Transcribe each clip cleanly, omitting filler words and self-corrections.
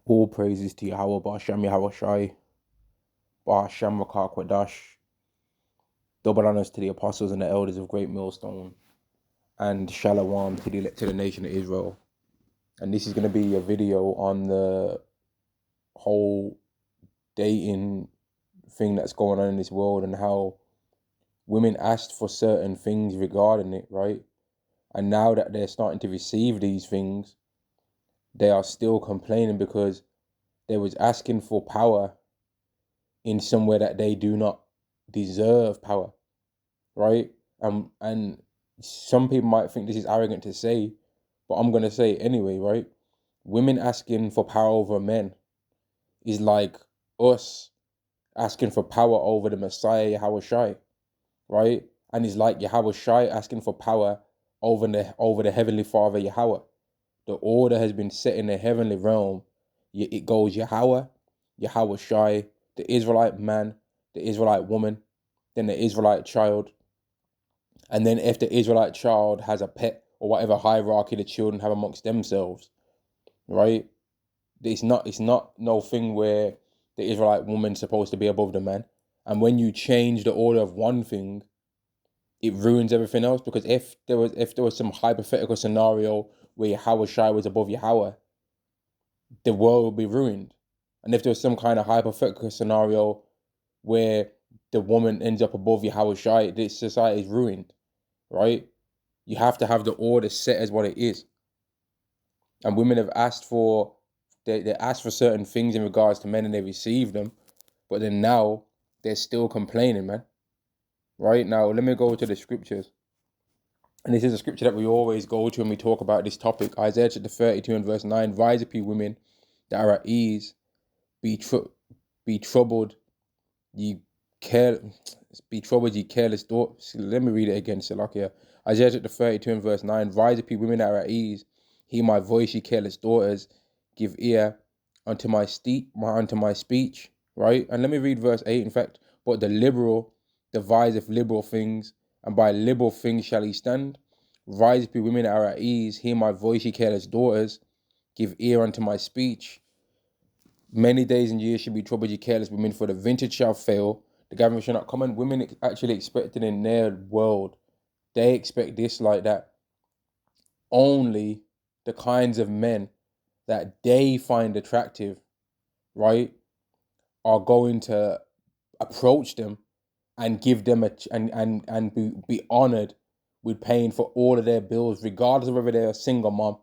All praises to Yahweh, Ba'ashem Yahweh Shai, Ba'ashem Rakah Kwadash. Double honors to the apostles and the elders of Great Millstone, and Shalom to the elected nation of Israel. And this is going to be a video on the whole dating thing that's going on in this world and how women asked for certain things regarding it, right? And now that they're starting to receive these things, they are still complaining because they was asking for power in somewhere that they do not deserve power, right? And some people might think this is arrogant to say, but I'm gonna say it anyway, right? Women asking for power over men is like us asking for power over the Messiah Yahweh Shai, right? And it's like Yahweh Shai asking for power over the Heavenly Father Yahweh. The order has been set in the heavenly realm. It goes Yahweh, Yahweh Shai, the Israelite man, the Israelite woman, then the Israelite child. And then if the Israelite child has a pet or whatever hierarchy the children have amongst themselves, right? It's not no thing where the Israelite woman's supposed to be above the man. And when you change the order of one thing, it ruins everything else. Because if there was some hypothetical scenario where Yahweh Shai was above Yahweh, the world would be ruined. And if there was some kind of hypothetical scenario where the woman ends up above Yahweh Shai, this society is ruined, right? You have to have the order set as what it is. And women have asked for, they asked for certain things in regards to men and they received them. But then now they're still complaining, man. Right? Now, let me go to the scriptures. And this is a scripture that we always go to when we talk about this topic. Isaiah chapter 32 and verse 9. Rise up, ye women that are at ease. Be troubled, ye care. Be troubled, ye careless daughters. Let me read it again, Salakia. Isaiah chapter 32 and verse 9. Rise up, ye women that are at ease. Hear my voice, ye careless daughters. Give ear unto my speech. Right? And let me read verse 8. In fact, but the liberal deviseth liberal things, and by liberal things shall he stand. Rise up, ye women that are at ease. Hear my voice, ye careless daughters. Give ear unto my speech. Many days and years should be troubled, ye careless women, for the vintage shall fail. The government shall not come. And women actually expected in their world, they expect this like that. Only the kinds of men that they find attractive, right, are going to approach them and give them be honored with paying for all of their bills, regardless of whether they're a single mom,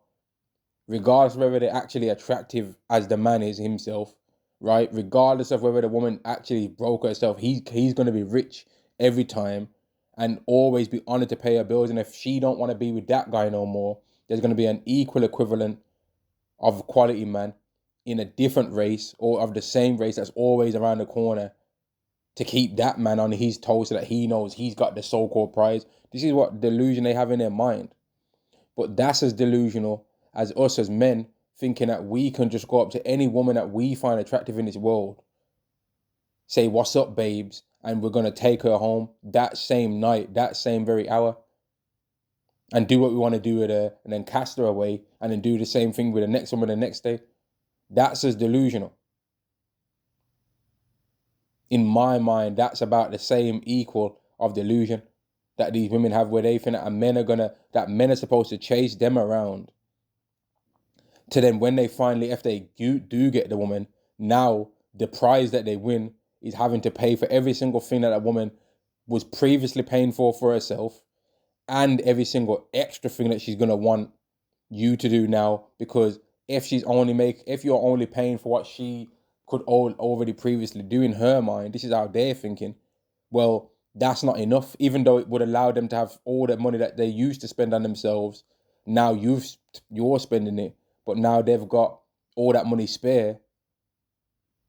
regardless of whether they're actually attractive as the man is himself, right? Regardless of whether the woman actually broke herself, he's going to be rich every time and always be honored to pay her bills. And if she don't want to be with that guy no more, there's going to be an equal equivalent of quality man in a different race or of the same race that's always around the corner to keep that man on his toes so that he knows he's got the so-called prize. This is what delusion they have in their mind. But that's as delusional as us as men thinking that we can just go up to any woman that we find attractive in this world, say, what's up, babes, and we're going to take her home that same night, that same very hour, and do what we want to do with her, and then cast her away, and then do the same thing with the next woman the next day. That's as delusional. In my mind, that's about the same equal of delusion that these women have, where they think that men are supposed to chase them around. To then when they finally, if they do get the woman, now the prize that they win is having to pay for every single thing that woman was previously paying for herself, and every single extra thing that she's gonna want you to do now, because if you're only paying for what she could already previously do in her mind, this is how they're thinking. Well, that's not enough. Even though it would allow them to have all the money that they used to spend on themselves, now you're spending it, but now they've got all that money spare.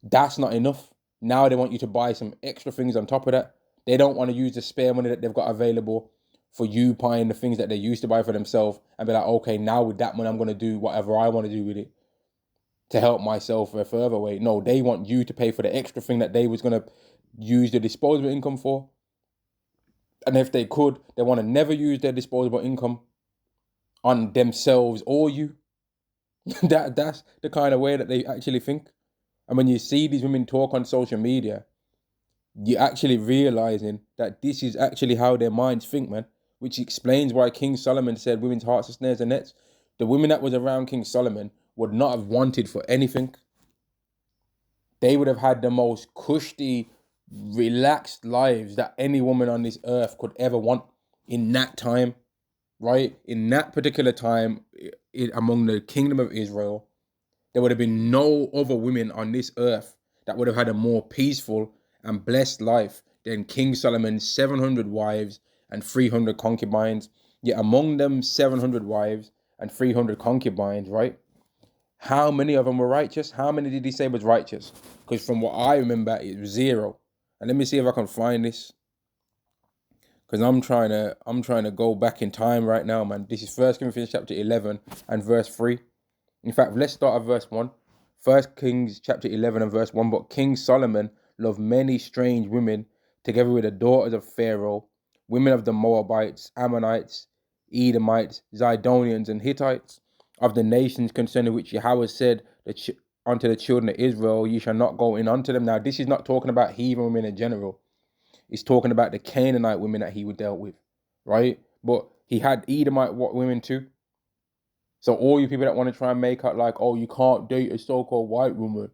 That's not enough. Now they want you to buy some extra things on top of that. They don't want to use the spare money that they've got available for you buying the things that they used to buy for themselves and be like, okay, now with that money, I'm going to do whatever I want to do with it to help myself a further way. No, they want you to pay for the extra thing that they was going to use the disposable income for. And if they could, they want to never use their disposable income on themselves or you. That's the kind of way that they actually think. And when you see these women talk on social media, you're actually realizing that this is actually how their minds think, man. Which explains why King Solomon said women's hearts are snares and nets. The women that was around King Solomon would not have wanted for anything. They would have had the most cushy, relaxed lives that any woman on this earth could ever want in that time, right? In that particular time, among the kingdom of Israel, there would have been no other women on this earth that would have had a more peaceful and blessed life than King Solomon's 700 wives and 300 concubines. Yet among them 700 wives and 300 concubines, right? How many of them were righteous? How many did he say was righteous? Because from what I remember, it was zero. And let me see if I can find this. Because I'm trying to go back in time right now, man. This is 1 Corinthians chapter 11 and verse 3. In fact, let's start at verse 1. 1 Kings chapter 11 and verse 1. But King Solomon loved many strange women, together with the daughters of Pharaoh, women of the Moabites, Ammonites, Edomites, Zidonians, and Hittites, of the nations concerning which Yahweh said unto the children of Israel, ye shall not go in unto them. Now, this is not talking about heathen women in general. It's talking about the Canaanite women that he would dealt with, right? But he had Edomite women too. So all you people that want to try and make out like, oh, you can't date a so-called white woman.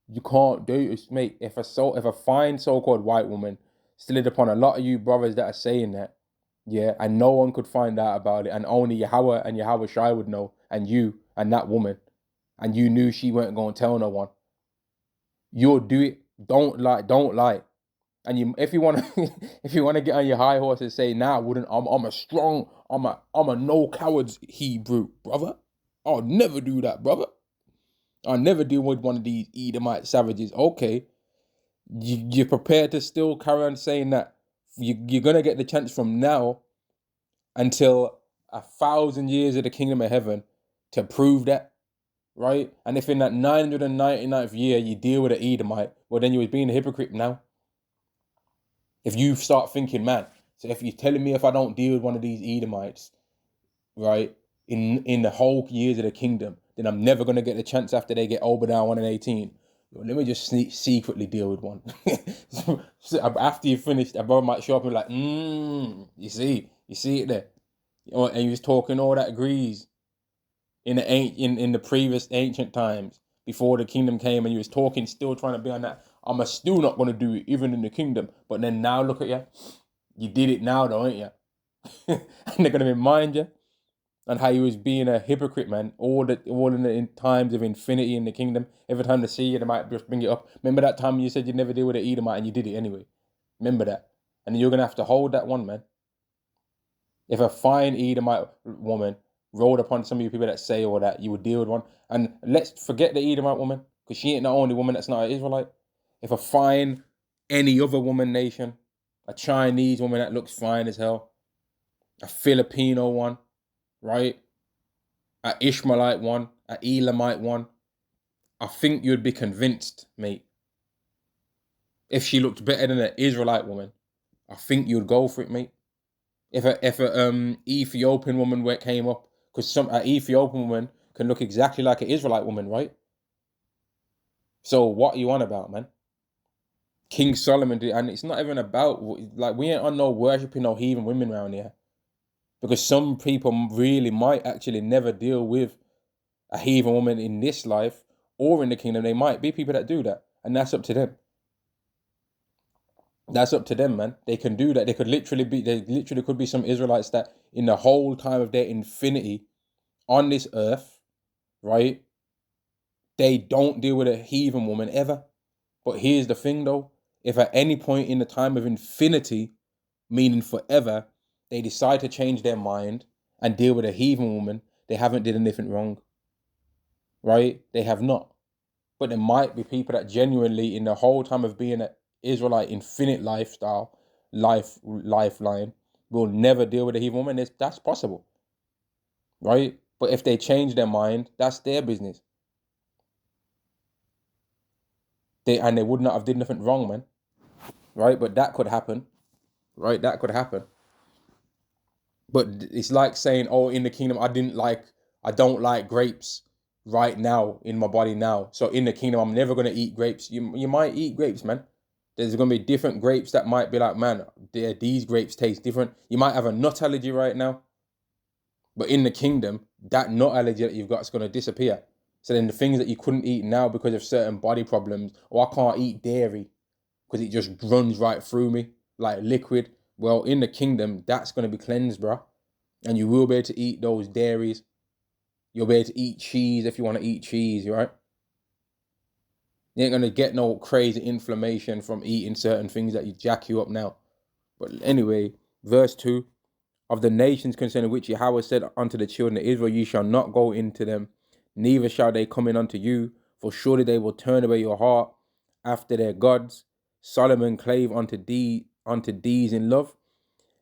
You can't date a mate. If a fine so-called white woman slid upon a lot of you brothers that are saying that, yeah, and no one could find out about it, and only Yahweh and Yahweh Shai would know, and you and that woman, and you knew she weren't going to tell no one. You'll do it. Don't lie. And if you want to, if you want to get on your high horse and say, "Nah, I wouldn't. I'm a strong. I'm a no cowards Hebrew, brother. I'll never do that, brother. I'll never deal with one of these Edomite savages." Okay, you're prepared to still carry on saying that you're gonna get the chance from now until 1,000 years of the kingdom of heaven to prove that, right? And if in that 999th year you deal with an Edomite, well, then you was being a hypocrite now. If you start thinking, man, so if you're telling me if I don't deal with one of these Edomites, right, in the whole years of the kingdom, then I'm never going to get the chance after they get Obadiah 1 and 18. Let me just secretly deal with one. So after you finish, a brother might show up and be like, you see it there. And he was talking all that agrees in the previous ancient times before the kingdom came, and you was talking, still trying to be on that. I'm still not going to do it, even in the kingdom. But then now look at you. You did it now, though, ain't you? And they're going to remind you on how you was being a hypocrite, man. All in the times of infinity in the kingdom. Every time they see you, they might just bring it up. Remember that time you said you'd never deal with an Edomite and you did it anyway? Remember that. And you're going to have to hold that one, man. If a fine Edomite woman rolled upon some of you people that say all that, you would deal with one. And let's forget the Edomite woman, because she ain't the only woman that's not an Israelite. If a fine any other woman nation, a Chinese woman that looks fine as hell, a Filipino one, right? An Ishmaelite one, an Elamite one, I think you'd be convinced, mate. If she looked better than an Israelite woman, I think you'd go for it, mate. If a Ethiopian woman came up, because an Ethiopian woman can look exactly like an Israelite woman, right? So what are you on about, man? King Solomon did, and it's not even about, like, we ain't on no worshipping no heathen women around here, because some people really might actually never deal with a heathen woman in this life or in the kingdom. They might be people that do that, and that's up to them. That's up to them, man. They can do that. There literally could be some Israelites that in the whole time of their infinity on this earth, right, they don't deal with a heathen woman ever. But here's the thing, though. If at any point in the time of infinity, meaning forever, they decide to change their mind and deal with a heathen woman, they haven't did anything wrong, right? They have not. But there might be people that genuinely, in the whole time of being an Israelite infinite lifeline, will never deal with a heathen woman. That's possible, right? But if they change their mind, that's their business. They would not have did nothing wrong, man, right? But that could happen, right? That could happen. But it's like saying, oh, in the kingdom, I don't like grapes, right now in my body now. So in the kingdom, I'm never gonna eat grapes. You might eat grapes, man. There's gonna be different grapes that might be like, man, these grapes taste different. You might have a nut allergy right now, but in the kingdom, that nut allergy that you've got is gonna disappear. So then the things that you couldn't eat now because of certain body problems, or I can't eat dairy because it just runs right through me like liquid. Well, in the kingdom, that's gonna be cleansed, bro. And you will be able to eat those dairies. You'll be able to eat cheese if you want to eat cheese, right? You ain't gonna get no crazy inflammation from eating certain things that you jack you up now. But anyway, verse 2, of the nations concerning which Yahweh said unto the children of Israel, ye shall not go into them, neither shall they come in unto you, for surely they will turn away your heart after their gods. Solomon clave unto these in love,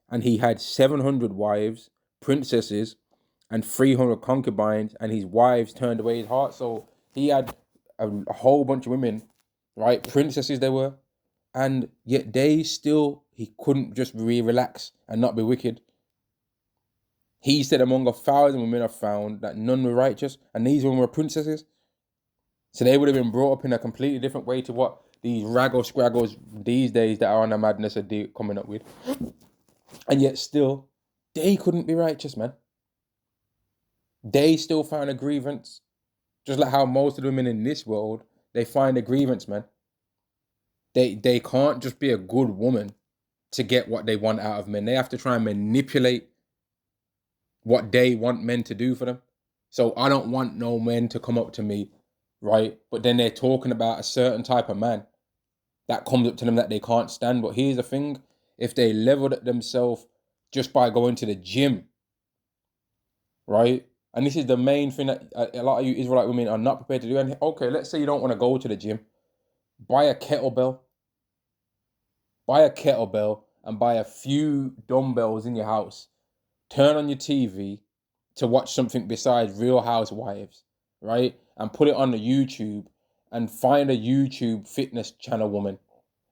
and he had 700 wives, princesses, and 300 concubines, and his wives turned away his heart. So he had a whole bunch of women, right? Princesses they were, and yet he couldn't just relax and not be wicked. He said, among 1,000 women are found that none were righteous, and these women were princesses. So they would have been brought up in a completely different way to what these raggle scraggles these days that are on the madness are coming up with. And yet still, they couldn't be righteous, man. They still found a grievance. Just like how most of the women in this world, they find a grievance, man. They can't just be a good woman to get what they want out of men. They have to try and manipulate what they want men to do for them. So I don't want no men to come up to me, right? But then they're talking about a certain type of man that comes up to them that they can't stand. But here's the thing, if they leveled at themselves just by going to the gym, right? And this is the main thing that a lot of you Israelite women are not prepared to do. And okay, let's say you don't want to go to the gym. Buy a kettlebell. Buy a kettlebell and buy a few dumbbells in your house. Turn on your TV to watch something besides Real Housewives, right? And put it on the YouTube and find a YouTube fitness channel woman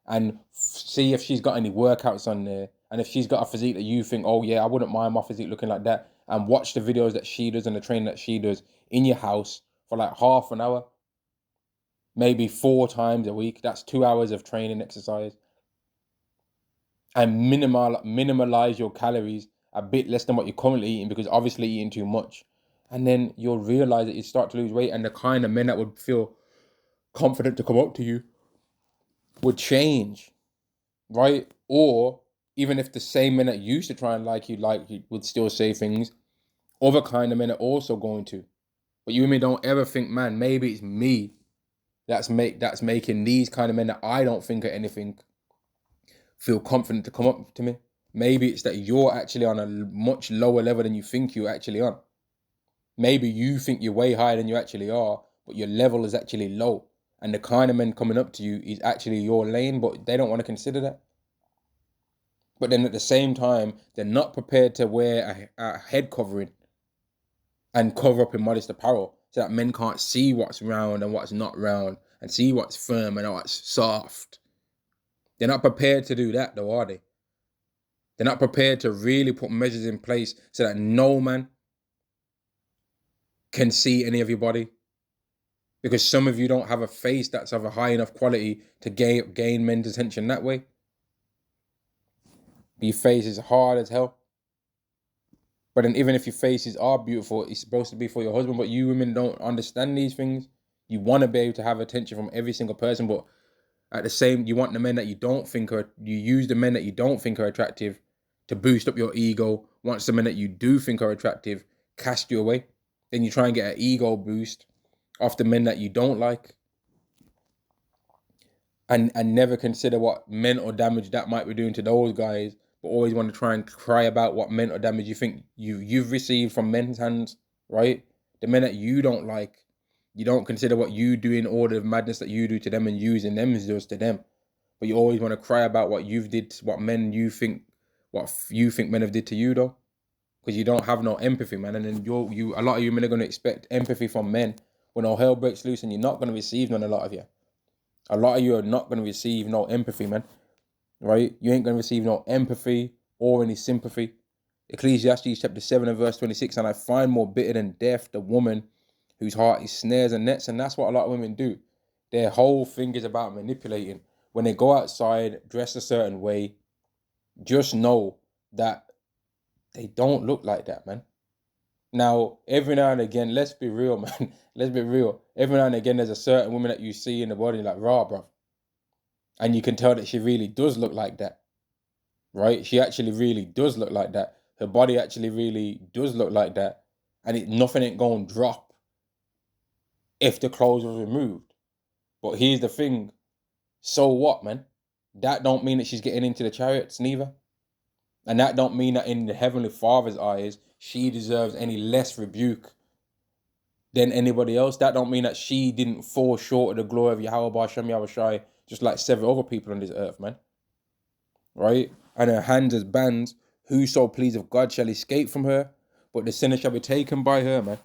and see if she's got any workouts on there. And if she's got a physique that you think, oh yeah, I wouldn't mind my physique looking like that. And watch the videos that she does and the training that she does in your house for like half an hour. Maybe 4 times a week. That's 2 hours of training exercise. And minimalize your calories a bit less than what you're currently eating, because obviously eating too much. And then you'll realize that you start to lose weight, and the kind of men that would feel confident to come up to you would change, right? Or even if the same men that used to try and like you would still say things, other kind of men are also going to. But you women don't ever think, man, maybe it's me that's making these kind of men that I don't think are anything feel confident to come up to me. Maybe it's that you're actually on a much lower level than you think you're actually on. Maybe you think you're way higher than you actually are, but your level is actually low. And the kind of men coming up to you is actually your lane, but they don't want to consider that. But then at the same time, they're not prepared to wear a head covering and cover up in modest apparel so that men can't see what's round and what's not round and see what's firm and what's soft. They're not prepared to do that though, are they? They're not prepared to really put measures in place so that no man can see any of your body. Because some of you don't have a face that's of a high enough quality to gain men's attention that way. Your face is hard as hell. But then even if your faces are beautiful, it's supposed to be for your husband. But you women don't understand these things. You want to be able to have attention from every single person, but at the same, you want the men that you don't think are, you use the men that you don't think are attractive to boost up your ego. Once the men that you do think are attractive cast you away, then you try and get an ego boost off the men that you don't like, and never consider what mental damage that might be doing to those guys, but always want to try and cry about what mental damage you think you've received from men's hands, right? The men that you don't like, you don't consider what you do in order of madness that you do to them and using them as just to them. But you always want to cry about what you've did, what you think men have did to you though. Because you don't have no empathy, man. And then a lot of you men are going to expect empathy from men when all hell breaks loose, and you're not going to receive none, a lot of you. A lot of you are not going to receive no empathy, man. Right? You ain't going to receive no empathy or any sympathy. Ecclesiastes chapter 7 and verse 26, and I find more bitter than death the woman whose heart is snares and nets, and that's what a lot of women do. Their whole thing is about manipulating. When they go outside, dress a certain way, just know that they don't look like that, man. Now, every now and again, let's be real, man. Let's be real. Every now and again, there's a certain woman that you see in the body like, raw, bro. And you can tell that she really does look like that, right? She actually really does look like that. Her body actually really does look like that. And nothing ain't going to drop if the clothes was removed. But here's the thing. So what, man? That don't mean that she's getting into the chariots, neither. And that don't mean that in the Heavenly Father's eyes, she deserves any less rebuke than anybody else. That don't mean that she didn't fall short of the glory of Yahweh B'Shem Yahushai, just like several other people on this earth, man. Right? And her hands as bands, whoso pleased of God shall escape from her, but the sinner shall be taken by her, man.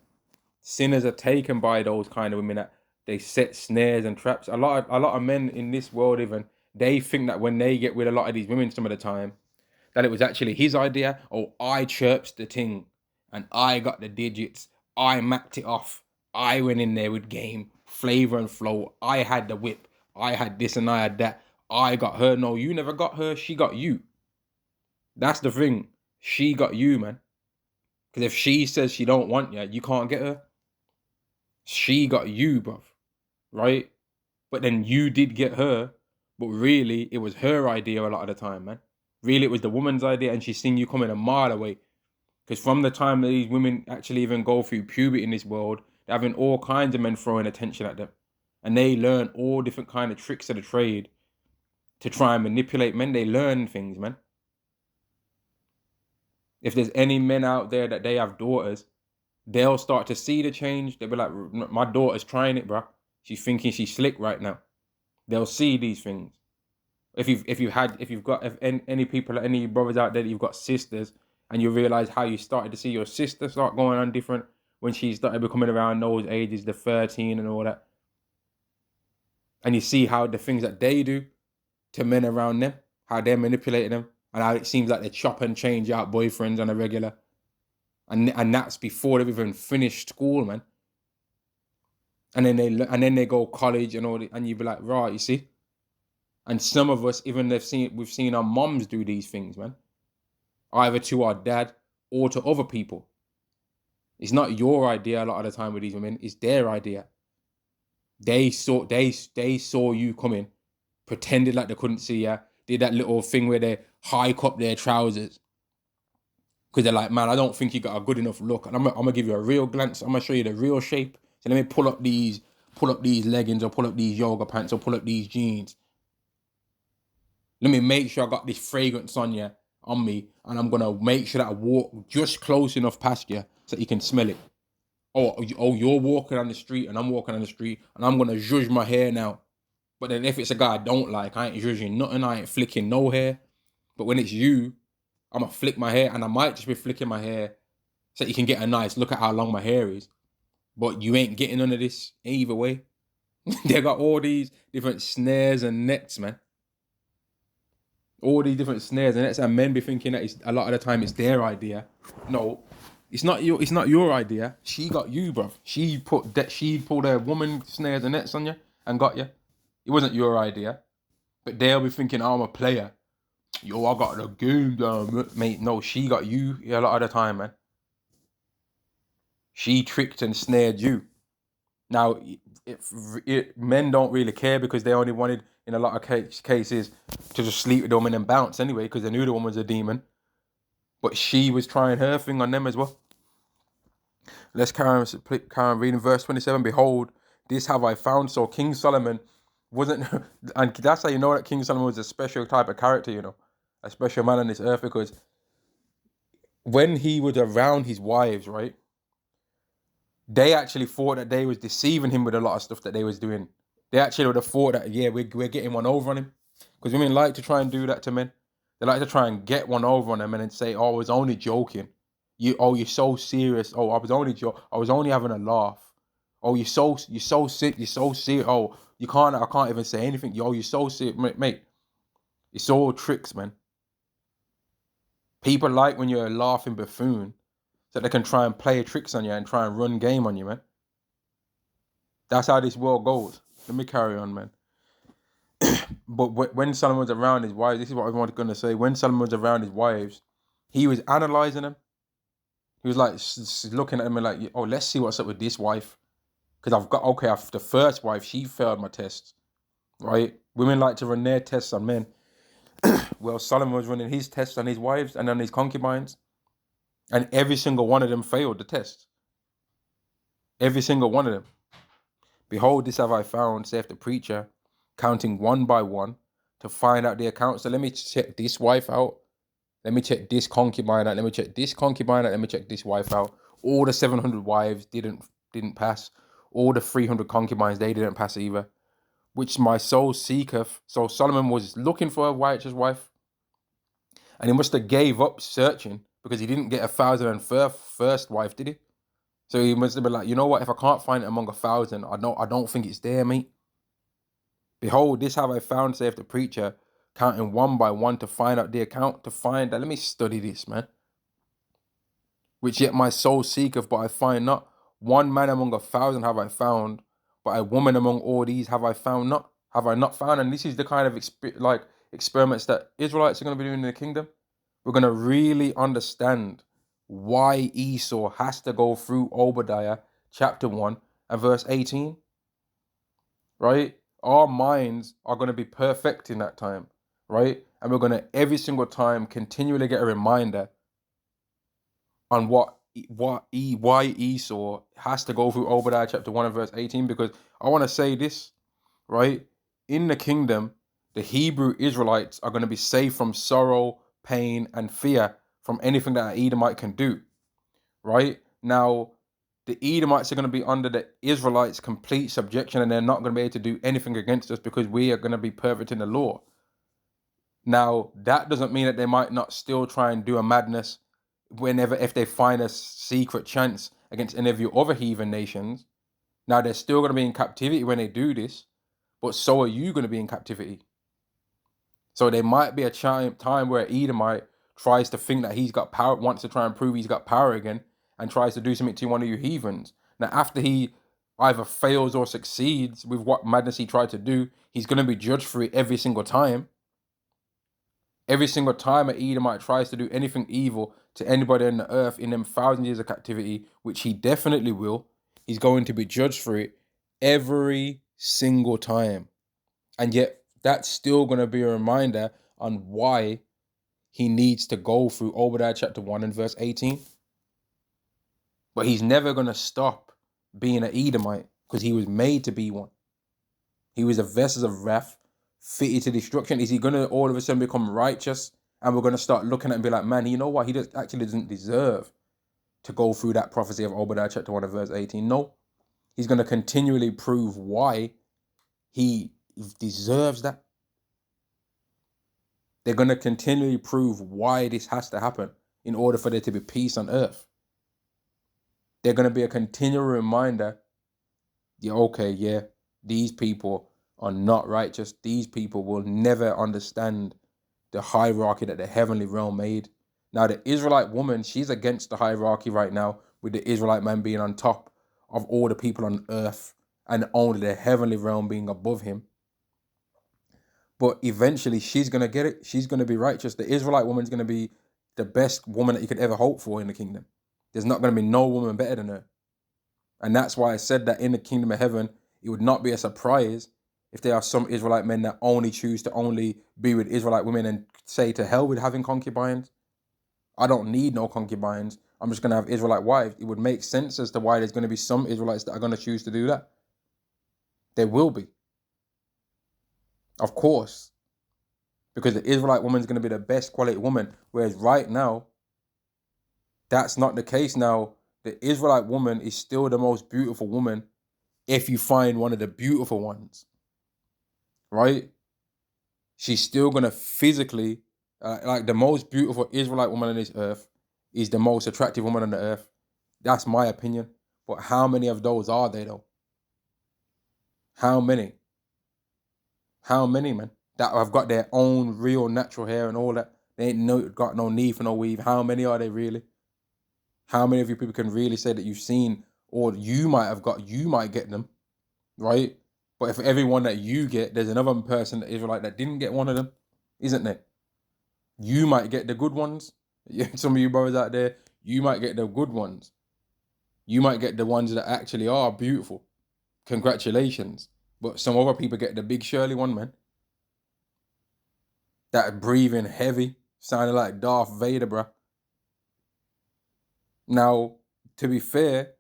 Sinners are taken by those kind of women that they set snares and traps. A lot of men in this world, even, they think that when they get with a lot of these women some of the time, that it was actually his idea. Oh, I chirped the thing and I got the digits. I mapped it off. I went in there with game, flavor and flow. I had the whip. I had this and I had that. I got her. No, you never got her. She got you. That's the thing. She got you, man. Because if she says she don't want you, you can't get her. She got you, bruv. Right? But then you did get her. But really, it was her idea a lot of the time, man. Really, it was the woman's idea, and she's seen you coming a mile away. Because from the time that these women actually even go through puberty in this world, they're having all kinds of men throwing attention at them. And they learn all different kind of tricks of the trade to try and manipulate men. They learn things, man. If there's any men out there that they have daughters, they'll start to see the change. They'll be like, my daughter's trying it, bro. She's thinking she's slick right now. They'll see these things. If you've got any people, any brothers out there that you've got sisters, and you realize how you started to see your sister start going on different when she started becoming around those ages, the 13 and all that. And you see how the things that they do to men around them, how they're manipulating them, and how it seems like they chop and change out boyfriends on a regular. And that's before they've even finished school, man. And then they go college and all, and you be like, right, you see. And some of us, even we've seen our moms do these things, man. Either to our dad or to other people. It's not your idea a lot of the time with these women. It's their idea. They saw you coming, pretended like they couldn't see you, did that little thing where they hike up their trousers. Because they're like, man, I don't think you got a good enough look. And I'm gonna give you a real glance. I'm gonna show you the real shape. So let me pull up these leggings, or pull up these yoga pants, or pull up these jeans. Let me make sure I got this fragrance on me, and I'm gonna make sure that I walk just close enough past you so that you can smell it. Oh, you're walking on the street and I'm walking on the street, and I'm gonna zhuzh my hair now. But then if it's a guy I don't like, I ain't zhuzhing nothing. I ain't flicking no hair. But when it's you, I'm gonna flick my hair, and I might just be flicking my hair so that you can get a nice look at how long my hair is. But you ain't getting none of this either way. They got all these different snares and nets, man. All these different snares and nets, and men be thinking that a lot of the time it's their idea. No, it's not your idea. She got you, bruv. She pulled her woman snares and nets on you and got you. It wasn't your idea. But they'll be thinking, oh, I'm a player. Yo, I got the game down, mate. No, she got you a lot of the time, man. She tricked and snared you. Now, men don't really care, because they only wanted, in a lot of cases, to just sleep with the woman and bounce anyway, because they knew the woman was a demon. But she was trying her thing on them as well. Let's carry on reading verse 27. Behold, this have I found. So King Solomon wasn't, and that's how you know that King Solomon was a special type of character, you know, a special man on this earth, because when he was around his wives, right, they actually thought that they was deceiving him with a lot of stuff that they was doing. They actually would have thought that, yeah, we're getting one over on him. Because women like to try and do that to men. They like to try and get one over on them and then say, oh, I was only joking. You're so serious. Oh, I was only having a laugh. Oh, you're so sick. You're so serious. Oh, I can't even say anything. Yo, you're so serious. Mate, it's all tricks, man. People like when you're a laughing buffoon, so they can try and play tricks on you and try and run game on you, man. That's how this world goes. Let me carry on, man. But when Solomon was around his wives, this is what I was going to say. When Solomon was around his wives, he was analyzing them. He was like looking at them and like, oh, let's see what's up with this wife. Because the first wife, she failed my test, right? Women like to run their tests on men. Well, Solomon was running his tests on his wives and on his concubines. And every single one of them failed the test. Every single one of them. Behold, this have I found, saith the preacher, counting one by one to find out the account. So let me check this wife out. Let me check this concubine out. Let me check this concubine out. Let me check this wife out. All the 700 wives didn't pass. All the 300 concubines, they didn't pass either. Which my soul seeketh. So Solomon was looking for a righteous wife. And he must have gave up searching because he didn't get 1,001st wife, did he? So he must have been like, you know what? If I can't find it among 1,000, I don't think it's there, mate. Behold, this have I found, saith the preacher, counting one by one to find out the account, to find that. Let me study this, man. Which yet my soul seeketh, but I find not. One man among 1,000 have I found, but a woman among all these have I found not. Have I not found? And this is the kind of experiments that Israelites are going to be doing in the kingdom. We're going to really understand why Esau has to go through Obadiah chapter 1 and verse 18. Right? Our minds are going to be perfect in that time. Right? And we're going to every single time continually get a reminder on why Esau has to go through Obadiah chapter 1 and verse 18, because I want to say this, right? In the kingdom, the Hebrew Israelites are going to be saved from sorrow, pain, and fear from anything that an Edomite can do, right? Now, the Edomites are going to be under the Israelites' complete subjection, and they're not going to be able to do anything against us because we are going to be perfect in the law. Now, that doesn't mean that they might not still try and do a madness if they find a secret chance against any of your other heathen nations. Now, they're still going to be in captivity when they do this, but so are you going to be in captivity. So there might be a time where Edomite tries to think that he's got power, wants to try and prove he's got power again, and tries to do something to one of you heathens. Now, after he either fails or succeeds with what madness he tried to do, he's going to be judged for it every single time. Every single time an Edomite tries to do anything evil to anybody on the earth in them 1,000 years of captivity, which he definitely will, he's going to be judged for it every single time. And yet, that's still going to be a reminder on why he needs to go through Obadiah chapter 1 and verse 18. But he's never going to stop being an Edomite because he was made to be one. He was a vessel of wrath, fitted to destruction. Is he going to all of a sudden become righteous? And we're going to start looking at him and be like, man, you know what? He actually doesn't deserve to go through that prophecy of Obadiah chapter 1 and verse 18. No. He's going to continually prove why he deserves that. They're going to continually prove why this has to happen in order for there to be peace on earth. They're going to be a continual reminder, these people are not righteous. These people will never understand the hierarchy that the heavenly realm made. Now, the Israelite woman, she's against the hierarchy right now, with the Israelite man being on top of all the people on earth and only the heavenly realm being above him. But eventually, she's going to get it. She's going to be righteous. The Israelite woman's going to be the best woman that you could ever hope for in the kingdom. There's not going to be no woman better than her. And that's why I said that in the kingdom of heaven, it would not be a surprise if there are some Israelite men that only choose to only be with Israelite women and say to hell with having concubines. I don't need no concubines. I'm just going to have Israelite wives. It would make sense as to why there's going to be some Israelites that are going to choose to do that. There will be. Of course. Because the Israelite woman is going to be the best quality woman. Whereas right now, that's not the case. Now, the Israelite woman is still the most beautiful woman if you find one of the beautiful ones. Right? She's still going to physically, like the most beautiful Israelite woman on this earth is the most attractive woman on the earth. That's my opinion. But how many of those are there though? How many? How many, man? That have got their own real natural hair and all that. They ain't got no need for no weave. How many are they really? How many of you people can really say that you've seen, or you might get them? right? But if everyone that you get, there's another person that Israelite that didn't get one of them, isn't there? You might get the good ones. Some of you brothers out there, you might get the good ones. You might get the ones that actually are beautiful. Congratulations. But some other people get the big Shirley one, man. That breathing heavy, sounding like Darth Vader, bruh. Now, to be fair,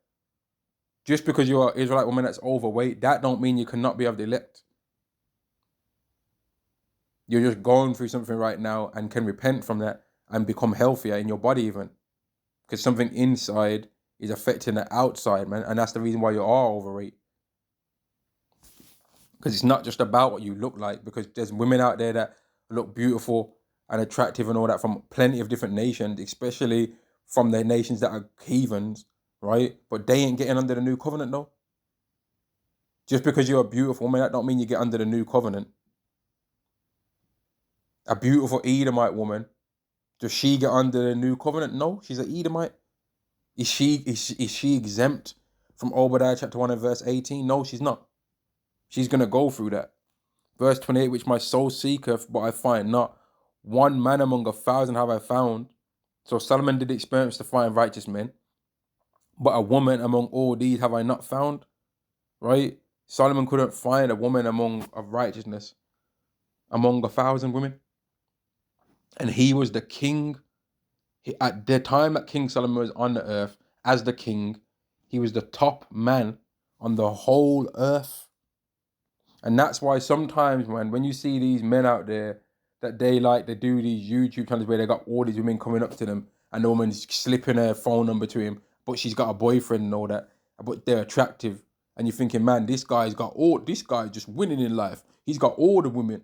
just because you're an Israelite woman that's overweight, that don't mean you cannot be of the elect. You're just going through something right now and can repent from that and become healthier in your body even. Because something inside is affecting the outside, man. And that's the reason why you are overweight. Because it's not just about what you look like, because there's women out there that look beautiful and attractive and all that from plenty of different nations, especially from the nations that are heathens, right? But they ain't getting under the new covenant though. Just because you're a beautiful woman, that don't mean you get under the new covenant. A beautiful Edomite woman, does she get under the new covenant? No, she's an Edomite. Is she exempt from Obadiah chapter 1 and verse 18? No, she's not. She's going to go through that. Verse 28, which my soul seeketh, but I find not. One man among 1,000 have I found. So Solomon did experience to find righteous men. But a woman among all these have I not found. Right? Solomon couldn't find a woman of righteousness among 1,000 women. And he was the king. At the time that King Solomon was on the earth, as the king, he was the top man on the whole earth. And that's why sometimes, man, when you see these men out there that they do these YouTube channels where they got all these women coming up to them and the woman's slipping her phone number to him, but she's got a boyfriend and all that, but they're attractive. And you're thinking, man, this guy's just winning in life. He's got all the women.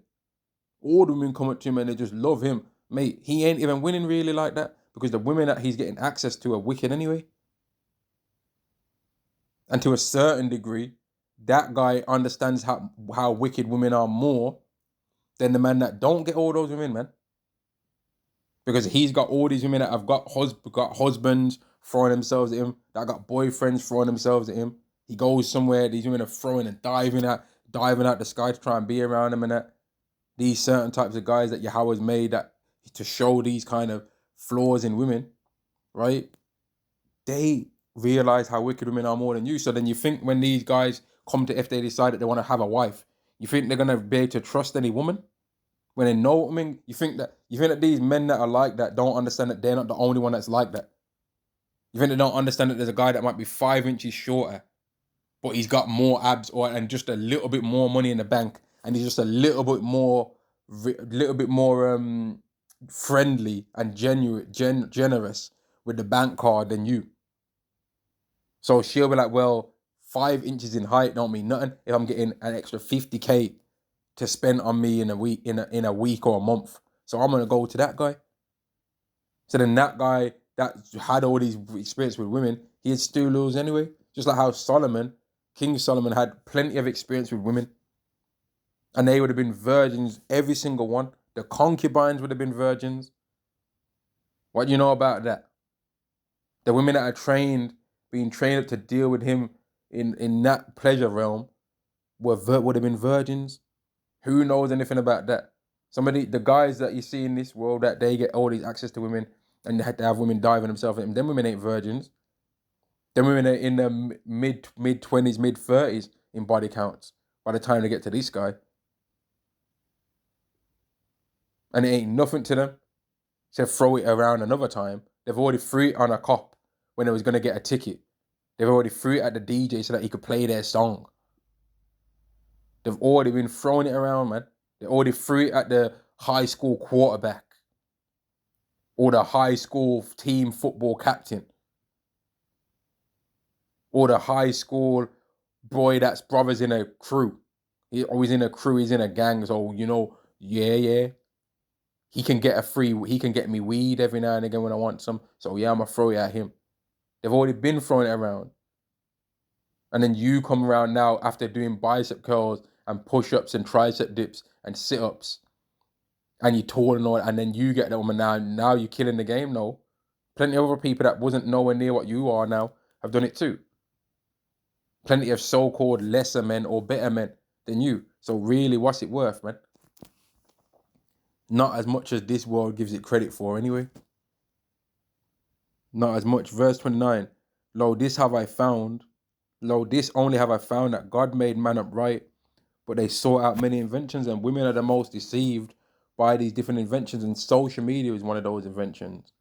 All the women come up to him and they just love him. Mate, he ain't even winning really like that because the women that he's getting access to are wicked anyway. And to a certain degree, that guy understands how wicked women are more than the man that don't get all those women, man. Because he's got all these women that have got husbands throwing themselves at him, that got boyfriends throwing themselves at him. He goes somewhere, these women are throwing and diving out the sky to try and be around him and that. These certain types of guys that Yahweh's made that to show these kind of flaws in women, right? They realize how wicked women are more than you. So then you think when these guys come to, if they decide that they want to have a wife, you think they're gonna be able to trust any woman? When they know what I mean, you think that these men that are like that don't understand that they're not the only one that's like that. You think they don't understand that there's a guy that might be 5 inches shorter, but he's got more abs and just a little bit more money in the bank, and he's just a little bit more friendly and generous with the bank card than you. So she'll be like, well, 5 inches in height don't mean nothing if I'm getting an extra 50K to spend on me in a week or a month. So I'm gonna go to that guy. So then that guy that had all these experience with women, he'd still lose anyway. Just like how King Solomon had plenty of experience with women. And they would have been virgins, every single one. The concubines would have been virgins. What do you know about that? The women that are being trained up to deal with him in that pleasure realm would have been virgins. Who knows anything about that? The guys that you see in this world that they get all these access to women and they have women diving themselves at them, them women ain't virgins. Them women are in the mid 20s, mid 30s in body counts by the time they get to this guy. And it ain't nothing to them to throw it around another time. They've already threw it on a cop when they was going to get a ticket. They've already threw it at the DJ so that he could play their song. They've already been throwing it around, man. They already threw it at the high school quarterback or the high school team football captain or the high school boy that's brothers in a crew. He's in a crew, he's in a gang, so, yeah. He can get me weed every now and again when I want some. So yeah, I'm gonna throw it at him. They've already been throwing it around. And then you come around now after doing bicep curls and push-ups and tricep dips and sit-ups. And you're tall and all that, and then you get that woman now you're killing the game. No. Plenty of other people that wasn't nowhere near what you are now have done it too. Plenty of so-called lesser men or better men than you. So really, what's it worth, man? Not as much as this world gives it credit for anyway. Not as much. Verse 29. Lo, this have I found. Lo, this only have I found, that God made man upright, but they sought out many inventions, and women are the most deceived by these different inventions, and social media is one of those inventions.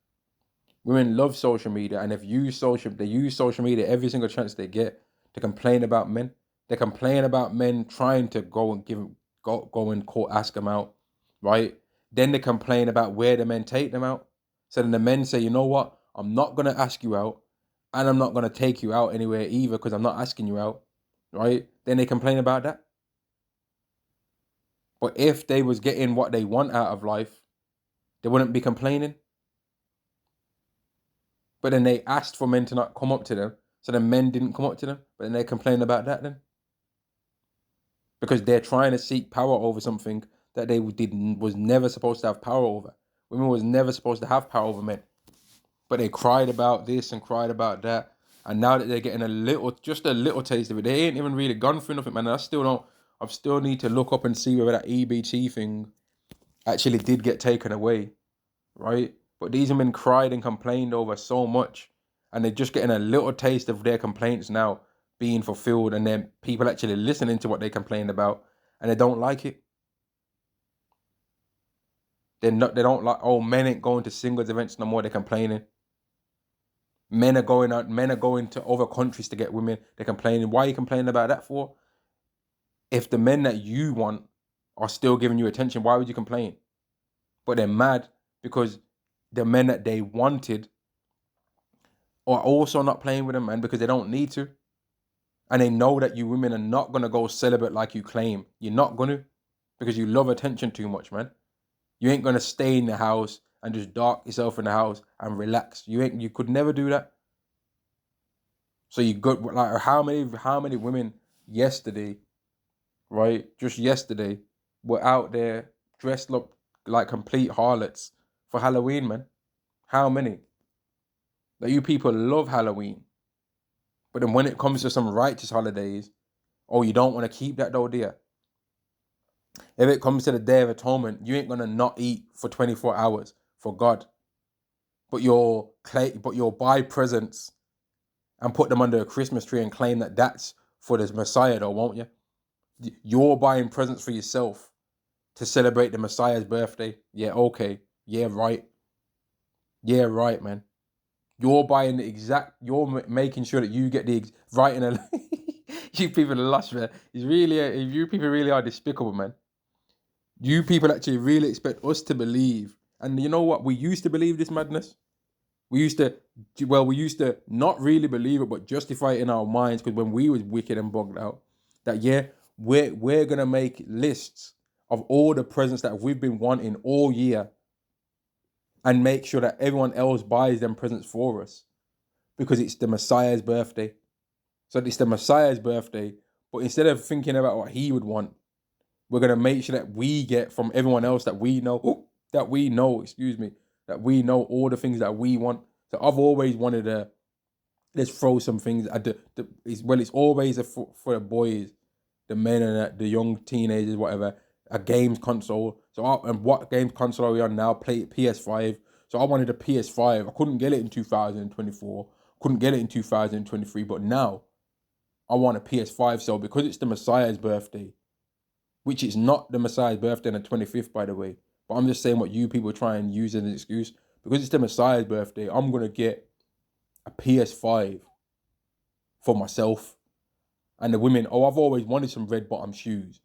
Women love social media, and they use social media every single chance they get to complain about men. They complain about men trying to go and ask them out, right? Then they complain about where the men take them out. So then the men say, you know what? I'm not gonna ask you out, and I'm not gonna take you out anywhere either because I'm not asking you out, right? Then they complain about that. But if they was getting what they want out of life, they wouldn't be complaining. But then they asked for men to not come up to them, so the men didn't come up to them. But then they complain about that then, because they're trying to seek power over something that they was never supposed to have power over. Women was never supposed to have power over men. But they cried about this and cried about that, and now that they're getting just a little taste of it, they ain't even really gone through nothing, man. I still need to look up and see whether that EBT thing actually did get taken away, right? But these women cried and complained over so much, and they're just getting a little taste of their complaints now being fulfilled, and then people actually listening to what they complained about, and they don't like it. They don't like, oh, men ain't going to singles events no more, they're complaining. Men are going to other countries to get women, they're complaining. Why are you complaining about that for? If the men that you want are still giving you attention, why would you complain? But they're mad because the men that they wanted are also not playing with them, man, because they don't need to. And they know that you women are not going to go celibate like you claim. You're not going to, because you love attention too much, man. You ain't going to stay in the house and just dark yourself in the house and relax. You could never do that. So you got, like, how many women yesterday, right? Just yesterday were out there dressed up like complete harlots for Halloween, man. How many? Like, you people love Halloween. But then when it comes to some righteous holidays, oh, you don't want to keep that though, dear. If it comes to the Day of Atonement, you ain't gonna not eat for 24 hours for God. But you'll buy presents and put them under a Christmas tree and claim that that's for the Messiah though, won't you? You're buying presents for yourself to celebrate the Messiah's birthday. Yeah, okay. Yeah, right. Yeah, right, man. You're buying you're making sure that you get the right in a. You people are lush, man. You people really are despicable, man. You people actually really expect us to believe, and you know what? We used to believe this madness. We used to not really believe it, but justify it in our minds, because when we was wicked and bugged out, that yeah, we're gonna make lists of all the presents that we've been wanting all year, and make sure that everyone else buys them presents for us, because it's the Messiah's birthday. So it's the Messiah's birthday, but instead of thinking about what he would want, we're gonna make sure that we get from everyone else that we know, that we know all the things that we want. So I've always wanted to, let's throw some things at it's always for the boys, the men and the young teenagers, whatever, a games console. And what games console are we on now? Play PS5. So I wanted a PS5. I couldn't get it in 2024. Couldn't get it in 2023. But now I want a PS5. So because it's the Messiah's birthday, which is not the Messiah's birthday on the 25th, by the way. But I'm just saying what you people try and use as an excuse. Because it's the Messiah's birthday, I'm going to get a PS5 for myself. And the women, oh, I've always wanted some red bottom shoes.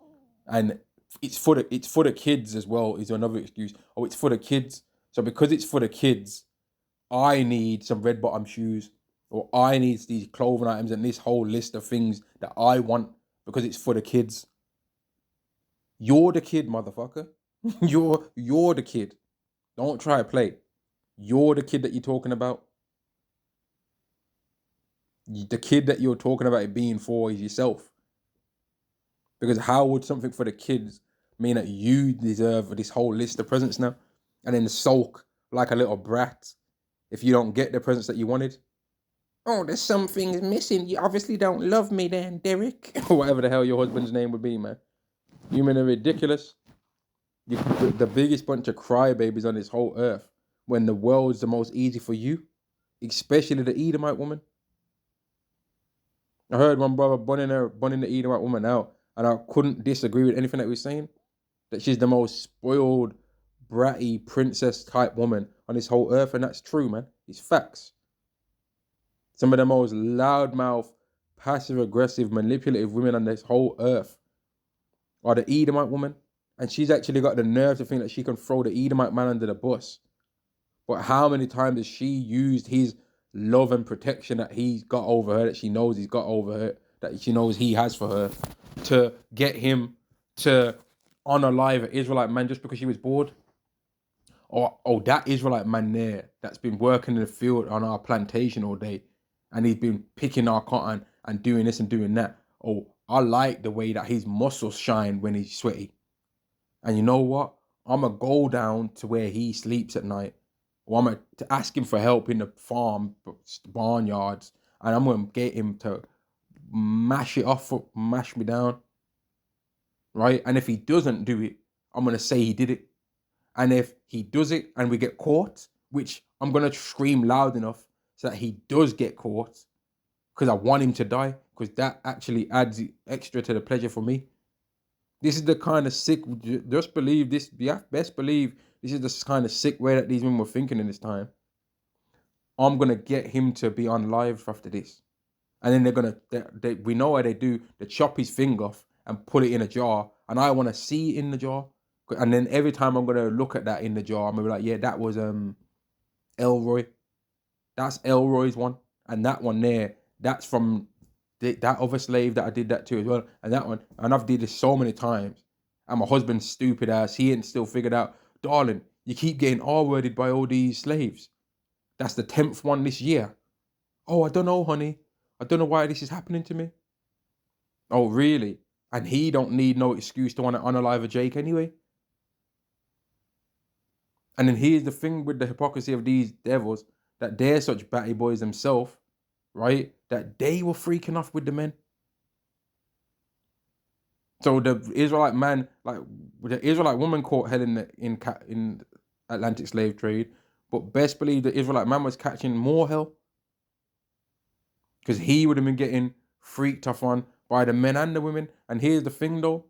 And it's for the kids as well, is another excuse. Oh, it's for the kids. So because it's for the kids, I need some red bottom shoes, or I need these clothing items and this whole list of things that I want because it's for the kids. You're the kid, motherfucker. you're the kid. Don't try to play. You're the kid that you're talking about. The kid that you're talking about it being for is yourself. Because how would something for the kids mean that you deserve this whole list of presents now, and then sulk like a little brat if you don't get the presents that you wanted? Oh, there's some things missing. You obviously don't love me then, Derek. Or whatever the hell your husband's name would be, man. You men are ridiculous. You're the biggest bunch of crybabies on this whole earth when the world's the most easy for you, especially the Edomite woman. I heard one brother bunning the Edomite woman out, and I couldn't disagree with anything that he was saying. That she's the most spoiled, bratty, princess type woman on this whole earth, and that's true, man. It's facts. Some of the most loudmouth, passive-aggressive, manipulative women on this whole earth are the Edomite woman. And she's actually got the nerve to think that she can throw the Edomite man under the bus. But how many times has she used his love and protection that he's got over her, that she knows he's got over her, that she knows he has for her, to get him to unalive an Israelite man just because she was bored? Or, oh, that Israelite man there that's been working in the field on our plantation all day, and he's been picking our cotton and doing this and doing that. Oh, I like the way that his muscles shine when he's sweaty. And you know what? I'm going to go down to where he sleeps at night. Or I'm going to ask him for help in the farm, barnyards. And I'm going to get him to mash me down. Right? And if he doesn't do it, I'm going to say he did it. And if he does it and we get caught, which I'm going to scream loud enough so that he does get caught, because I want him to die, because that actually adds extra to the pleasure for me. This is the kind of sick, just believe this, best believe this is the kind of sick way that these men were thinking in this time. I'm going to get him to be on live after this. And then they're going to, we know what they do, they chop his finger off and put it in a jar. And I want to see it in the jar. And then every time I'm going to look at that in the jar, I'm going to be like, yeah, that was Elroy. That's Elroy's one. And that one there, that's from that other slave that I did that to as well. And that one, and I've did this so many times. And my husband's stupid ass, he ain't still figured out, darling, you keep getting R-worded by all these slaves. That's the 10th one this year. Oh, I don't know, honey. I don't know why this is happening to me. Oh, really? And he don't need no excuse to want to unalive a Jake anyway. And then here's the thing with the hypocrisy of these devils, that they're such batty boys themselves, right? That they were freaking off with the men. So the Israelite man, like the Israelite woman caught hell in Atlantic slave trade, but best believe the Israelite man was catching more hell, because he would have been getting freaked off on by the men and the women. And here's the thing though,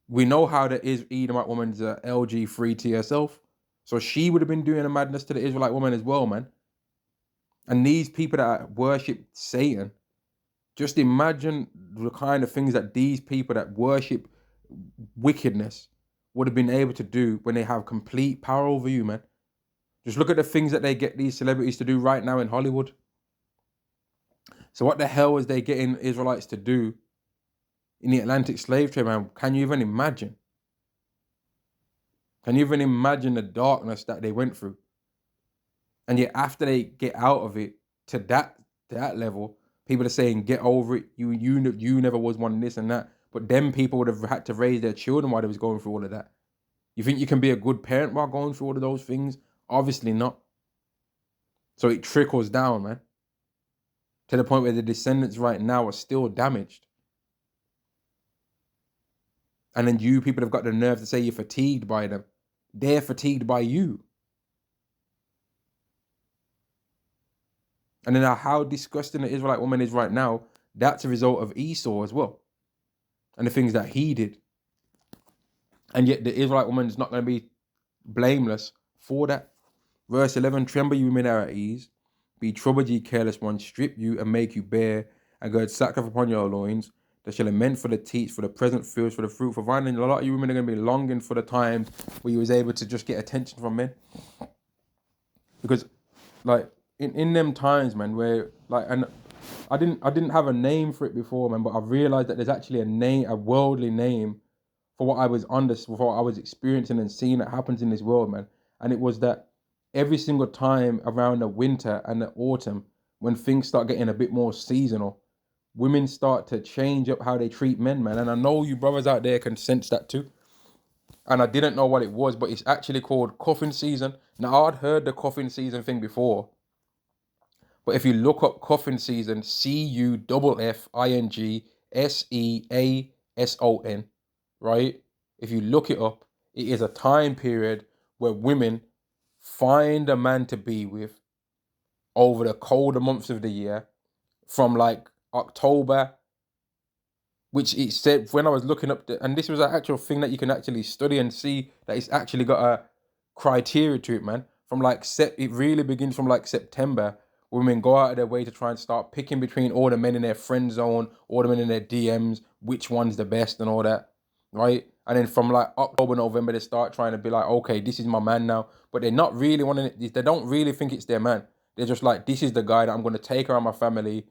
we know how the Edomite woman's LG free to herself. So she would have been doing a madness to the Israelite woman as well, man. And these people that worship Satan, just imagine the kind of things that these people that worship wickedness would have been able to do when they have complete power over you, man. Just look at the things that they get these celebrities to do right now in Hollywood. So what the hell is they getting Israelites to do in the Atlantic slave trade, man? Can you even imagine? Can you even imagine the darkness that they went through? And yet after they get out of it to that level, people are saying, get over it. You never was one this and that. But them people would have had to raise their children while they was going through all of that. You think you can be a good parent while going through all of those things? Obviously not. So it trickles down, man. To the point where the descendants right now are still damaged. And then you people have got the nerve to say you're fatigued by them. They're fatigued by you. And then how disgusting the Israelite woman is right now, that's a result of Esau as well. And the things that he did. And yet the Israelite woman is not going to be blameless for that. Verse 11, tremble you women are at ease. Be troubled ye careless ones, strip you and make you bare, and gird sackcloth upon your loins. They shall lament for the teats, for the present fields, for the fruit, for vine. And a lot of you women are going to be longing for the times where you was able to just get attention from men. Because, like, in them times, man, where, like, and I didn't have a name for it before, man, but I've realized that there's actually a name, a worldly name for what I was for what I was experiencing and seeing that happens in this world, man. And it was that every single time around the winter and the autumn, when things start getting a bit more seasonal, women start to change up how they treat men, man. And I know you brothers out there can sense that too. And I didn't know what it was, but it's actually called cuffing season. Now, I'd heard the cuffing season thing before, But if you look up cuffing season, CUFFINGSEASON, right? If you look it up, it is a time period where women find a man to be with over the colder months of the year, from like October, which it said when I was looking up, and this was an actual thing that you can actually study and see that it's actually got a criteria to it, man. From like it really begins from like September. Women go out of their way to try and start picking between all the men in their friend zone, all the men in their DMs, which one's the best and all that, right? And then from like October, November, they start trying to be like, okay, this is my man now. But they're not really wanting it. They don't really think it's their man. They're just like, this is the guy that I'm going to take around my family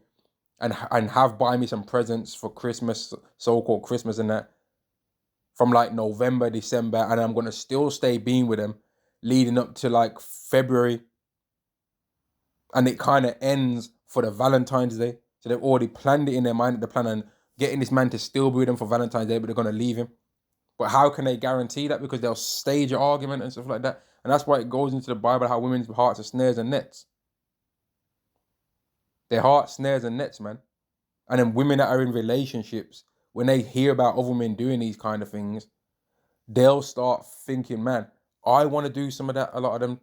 and have buy me some presents for Christmas, so-called Christmas and that, from like November, December, and I'm going to still stay being with him leading up to like February. And it kind of ends for the Valentine's Day. So they've already planned it in their mind, the plan on getting this man to still be with them for Valentine's Day, but they're going to leave him. But how can they guarantee that? Because they'll stage an argument and stuff like that. And that's why it goes into the Bible, how women's hearts are snares and nets. Their heart snares and nets, man. And then women that are in relationships, when they hear about other men doing these kind of things, they'll start thinking, man, I want to do some of that, a lot of them.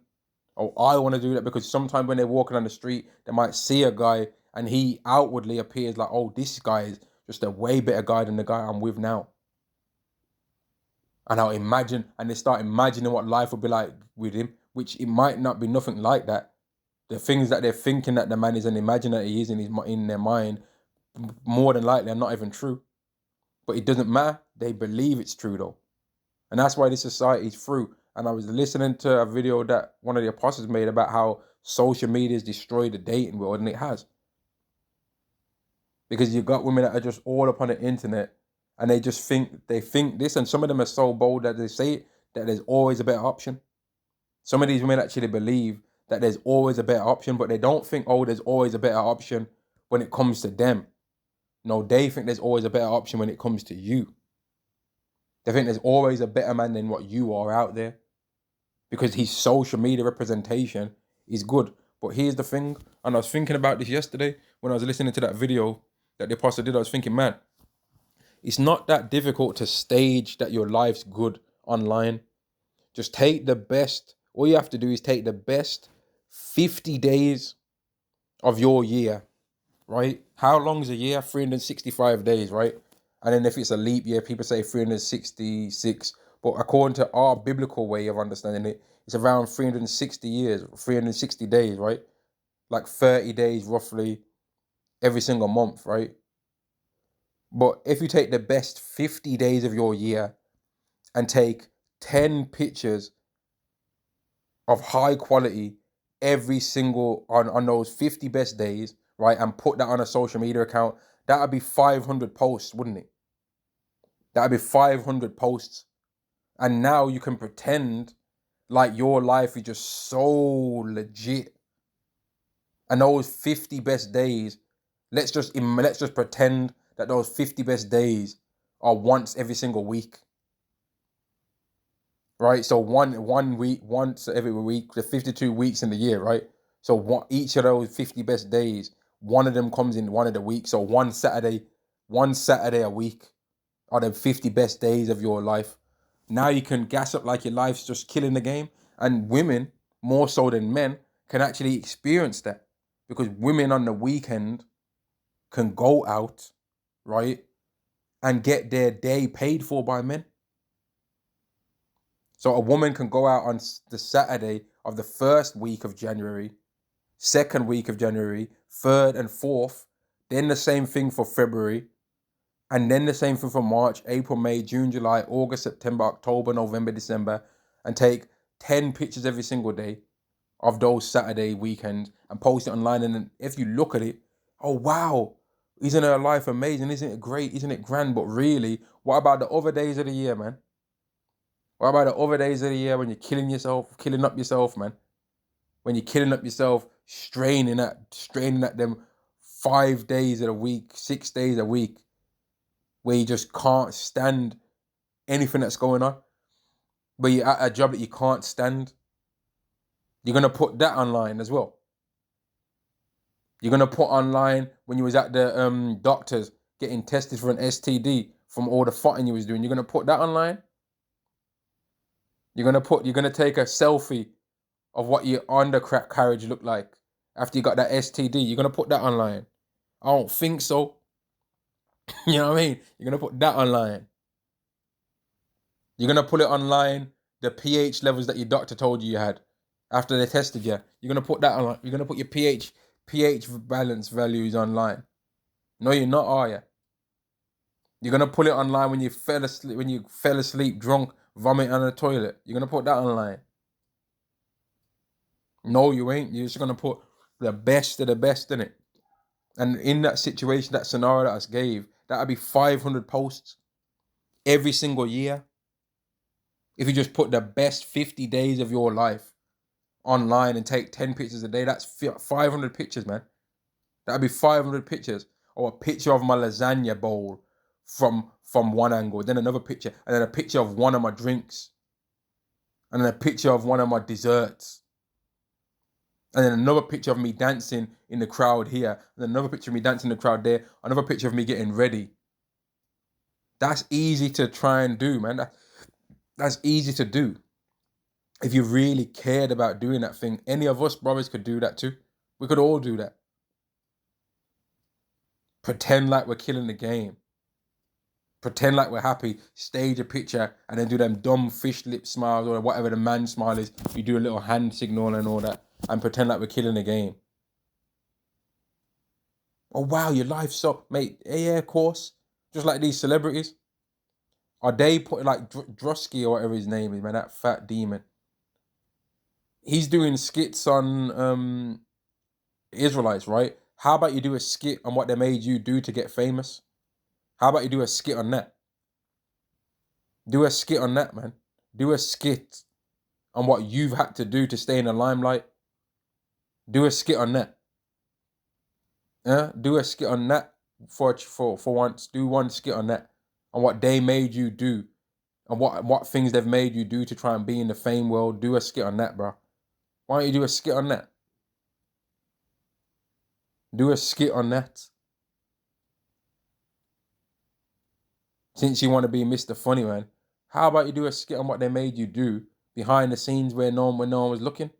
Oh, I want to do that, because sometimes when they're walking on the street, they might see a guy and he outwardly appears like, oh, this guy is just a way better guy than the guy I'm with now. And I'll imagine, and they start imagining what life would be like with him, which it might not be nothing like that. The things that they're thinking that the man is and imagine that he is in their mind, more than likely are not even true. But it doesn't matter. They believe it's true though. And that's why this society is through. And I was listening to a video that one of the apostles made about how social media has destroyed the dating world, and it has. Because you've got women that are just all up on the internet and they think this, and some of them are so bold that they say that there's always a better option. Some of these women actually believe that there's always a better option, but they don't think, oh, there's always a better option when it comes to them. No, they think there's always a better option when it comes to you. They think there's always a better man than what you are out there, because his social media representation is good. But here's the thing, and I was thinking about this yesterday when I was listening to that video that the apostle did. I was thinking, man, it's not that difficult to stage that your life's good online. Just take the best. All you have to do is take the best 50 days of your year, right? How long is a year? 365 days, right? And then if it's a leap year, people say 366. But according to our biblical way of understanding it, it's around 360 years, 360 days, right? Like 30 days roughly every single month, right? But if you take the best 50 days of your year and take 10 pictures of high quality every single on those 50 best days, right, and put that on a social media account, that would be 500 posts, wouldn't it? That would be 500 posts. And now you can pretend like your life is just so legit. And those 50 best days, let's just pretend that those 50 best days are once every single week. Right? So one week, once every week, the 52 weeks in the year, right? So each of those 50 best days, one of them comes in one of the weeks. So one Saturday a week are the 50 best days of your life. Now you can gas up like your life's just killing the game. And women, more so than men, can actually experience that. Because women on the weekend can go out, right, and get their day paid for by men. So a woman can go out on the Saturday of the first week of January, second week of January, third and fourth, then the same thing for February, and then the same thing for March, April, May, June, July, August, September, October, November, December, and take 10 pictures every single day of those Saturday weekends and post it online. And then if you look at it, oh, wow, isn't her life amazing? Isn't it great? Isn't it grand? But really, what about the other days of the year, man? What about the other days of the year when you're killing up yourself, man? When you're killing up yourself, straining at them 5 days of the week, 6 days a week, where you just can't stand anything that's going on. But you're at a job that you can't stand. You're going to put that online as well. You're gonna put online when you was at the doctors getting tested for an STD from all the farting you was doing. You're gonna put that online. You're gonna take a selfie of what your undercarriage looked like after you got that STD. You're gonna put that online. I don't think so. You know what I mean? You're gonna put that online. You're gonna put it online, the pH levels that your doctor told you had after they tested you. You're gonna put that online. You're gonna put your pH balance values online. No, you're not, are you? You're gonna put it online when you fell asleep drunk, vomit on the toilet. You're gonna put that online. No, you ain't. You're just gonna put the best of the best in it. And in that situation, that scenario that I gave, that'd be 500 posts every single year. If you just put the best 50 days of your life online and take 10 pictures a day, that's 500 pictures, man. That'd be 500 pictures. Or a picture of my lasagna bowl from one angle, then another picture, and then a picture of one of my drinks, and then a picture of one of my desserts, and then another picture of me dancing in the crowd here, and then another picture of me dancing in the crowd there, another picture of me getting ready. That's easy to try and do, man. That's easy to do. If you really cared about doing that thing, any of us brothers could do that too. We could all do that. Pretend like we're killing the game. Pretend like we're happy, stage a picture, and then do them dumb fish lip smiles or whatever the man smile is. You do a little hand signal and all that, and pretend like we're killing the game. Oh wow, your life's so, mate. Yeah, of course. Just like these celebrities. Are they putting like Drosky or whatever his name is, man? That fat demon. He's doing skits on Israelites, right? How about you do a skit on what they made you do to get famous? How about you do a skit on that? Do a skit on that, man. Do a skit on what you've had to do to stay in the limelight. Do a skit on that. Yeah, do a skit on that for once. Do one skit on that, on what they made you do, and what things they've made you do to try and be in the fame world. Do a skit on that, bro. Why don't you do a skit on that? Do a skit on that. Since you want to be Mr. Funny Man, how about you do a skit on what they made you do behind the scenes when no one was looking?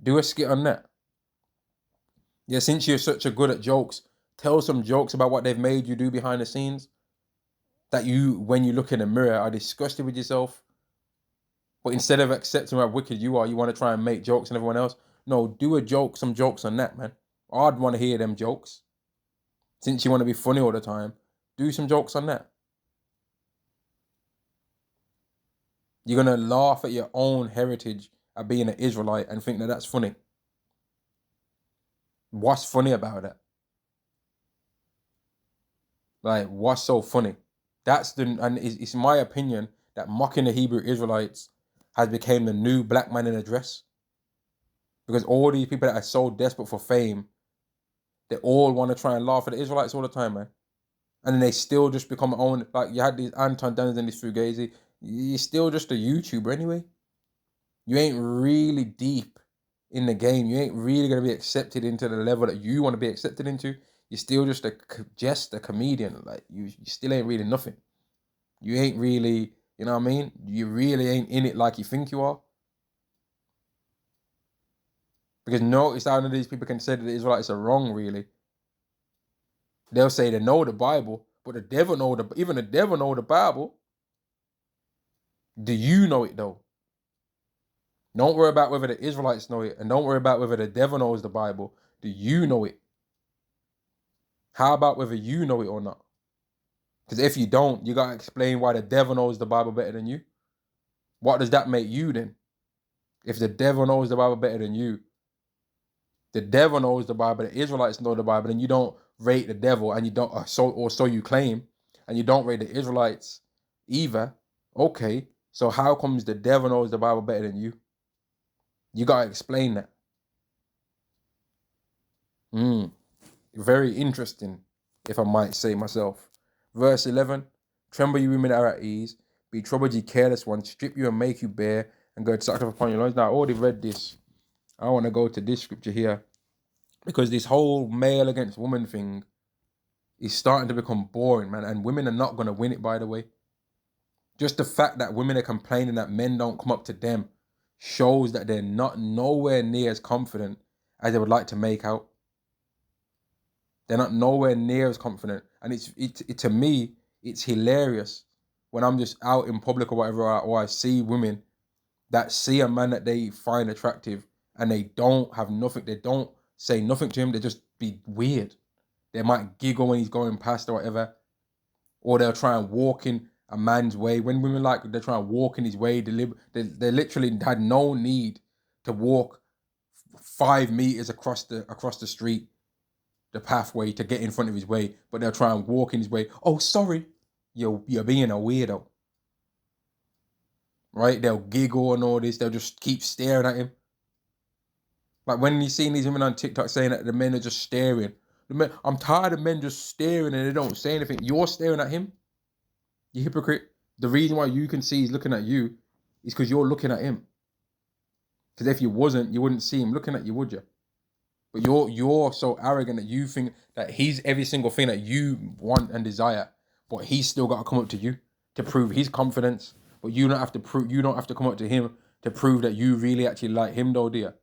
Do a skit on that. Yeah, since you're such a good at jokes, tell some jokes about what they've made you do behind the scenes. That you, when you look in the mirror, are disgusted with yourself. But instead of accepting how wicked you are, you want to try and make jokes on everyone else. No, do a joke, some jokes on that, man. I'd want to hear them jokes. Since you want to be funny all the time, do some jokes on that. You're going to laugh at your own heritage at being an Israelite and think that that's funny. What's funny about that? Like, what's so funny? And it's my opinion that mocking the Hebrew Israelites has become the new black man in a dress. Because all these people that are so desperate for fame, they all want to try and laugh at the Israelites all the time, man. And then they still just become own, like you had these Anton Denners and these Fugazi. You're still just a YouTuber anyway. You ain't really deep in the game. You ain't really going to be accepted into the level that you want to be accepted into. You're still just a comedian. Like, you still ain't really nothing. You ain't really, you know what I mean? You really ain't in it like you think you are. Because notice how none of these people can say that the Israelites are wrong, really. They'll say they know the Bible, but even the devil know the Bible. Do you know it though? Don't worry about whether the Israelites know it, and don't worry about whether the devil knows the Bible. Do you know it? How about whether you know it or not? Because if you don't, you gotta explain why the devil knows the Bible better than you. What does that make you then? If the devil knows the Bible better than you, the devil knows the Bible, the Israelites know the Bible, and you don't rate the devil, and you don't, so you claim, and you don't rate the Israelites either. Okay, so how comes the devil knows the Bible better than you? You gotta explain that. Very interesting, if I might say myself. Verse 11, tremble you women that are at ease, be troubled ye careless ones, strip you and make you bare, and go to sacrifice upon your loins. Now I already read this. I want to go to this scripture here. Because this whole male against woman thing is starting to become boring, man. And women are not going to win it, by the way. Just the fact that women are complaining that men don't come up to them shows that they're not nowhere near as confident as they would like to make out. They're not nowhere near as confident. And it to me, it's hilarious when I'm just out in public or whatever, or I see women that see a man that they find attractive and they don't have nothing, they don't say nothing to him, they just be weird. They might giggle when he's going past or whatever, or they'll try and walk in a man's way. When women like, they're trying to walk in his way, they literally had no need to walk 5 meters across the street, the pathway, to get in front of his way, but they'll try and walk in his way. Oh, sorry, you're being a weirdo. Right? They'll giggle and all this. They'll just keep staring at him. Like when you see these women on TikTok saying that the men are just staring. I'm tired of men just staring and they don't say anything. You're staring at him. You hypocrite. The reason why you can see he's looking at you is because you're looking at him. Because if you wasn't, you wouldn't see him looking at you, would you? But you're so arrogant that you think that he's every single thing that you want and desire, but he's still got to come up to you to prove his confidence. But you don't have to prove. You don't have to come up to him to prove that you really actually like him, though, dear.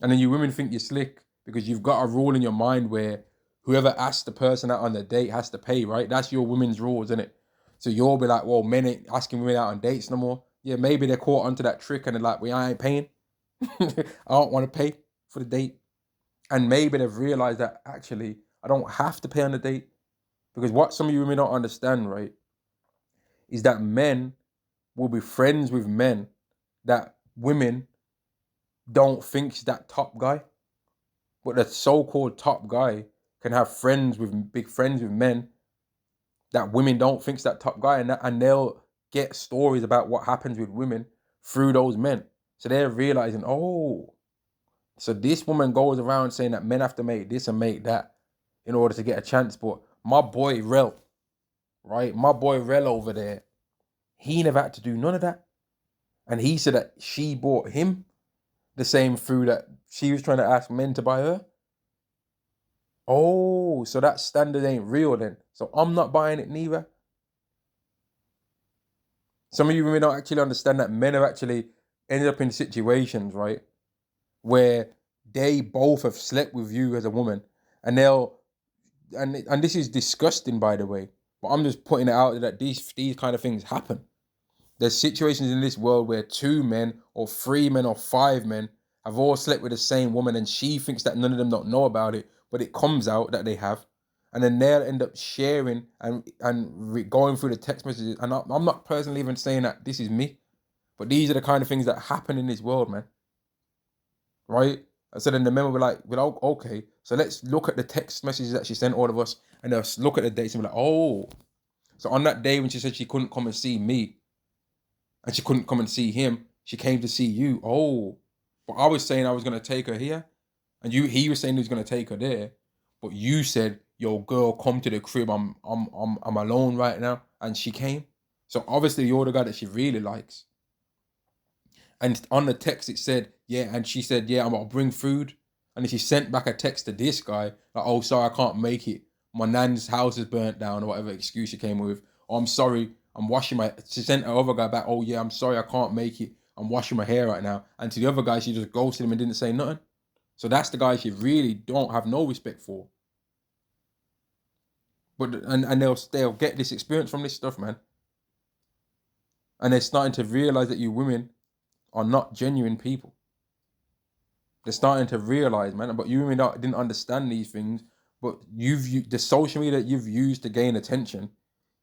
And then you women think you're slick because you've got a rule in your mind where whoever asks the person out on the date has to pay, right? That's your women's rules, isn't it? So you'll be like, well, men ain't asking women out on dates no more. Yeah, maybe they're caught onto that trick and they're like, well, I ain't paying. I don't want to pay for the date. And maybe they've realized that actually I don't have to pay on the date. Because what some of you women don't understand, right, is that men will be friends with men that women don't think is that top guy. But the so-called top guy can have big friends with men that women don't think's that top guy, and they'll get stories about what happens with women through those men. So they're realizing, oh, so this woman goes around saying that men have to make this and make that in order to get a chance. But my boy Rel, right? My boy Rel over there, he never had to do none of that. And he said that she bought him the same food that she was trying to ask men to buy her. Oh, so that standard ain't real then. So I'm not buying it neither. Some of you women don't actually understand that men have actually ended up in situations, right, where they both have slept with you as a woman, and and this is disgusting, by the way, but I'm just putting it out there that these kind of things happen. There's situations in this world where 2 men or 3 men or 5 men have all slept with the same woman, and she thinks that none of them don't know about it, but it comes out that they have. And then they'll end up sharing and going through the text messages. And I'm not personally even saying that this is me, but these are the kind of things that happen in this world, man. Right? So then the men will be like, well, okay, so let's look at the text messages that she sent all of us, and they'll look at the dates and be like, oh, so on that day when she said she couldn't come and see me, and she couldn't come and see him, she came to see you. Oh, but I was saying I was going to take her here, and he was saying he was going to take her there, but you said, yo, girl, come to the crib, I'm alone right now, and she came. So obviously you're the guy that she really likes. And on the text it said, yeah, and she said, yeah, I'm gonna bring food. And then she sent back a text to this guy, like, oh, sorry, I can't make it. My nan's house is burnt down, or whatever excuse she came with. Oh, I'm sorry, she sent her other guy back, oh yeah, I'm sorry, I can't make it. I'm washing my hair right now. And to the other guy, she just ghosted him and didn't say nothing. So that's the guy she really don't have no respect for. But and they'll get this experience from this stuff, man. And they're starting to realize that you women are not genuine people. They're starting to realize, man. But you women didn't understand these things. But the social media that you've used to gain attention,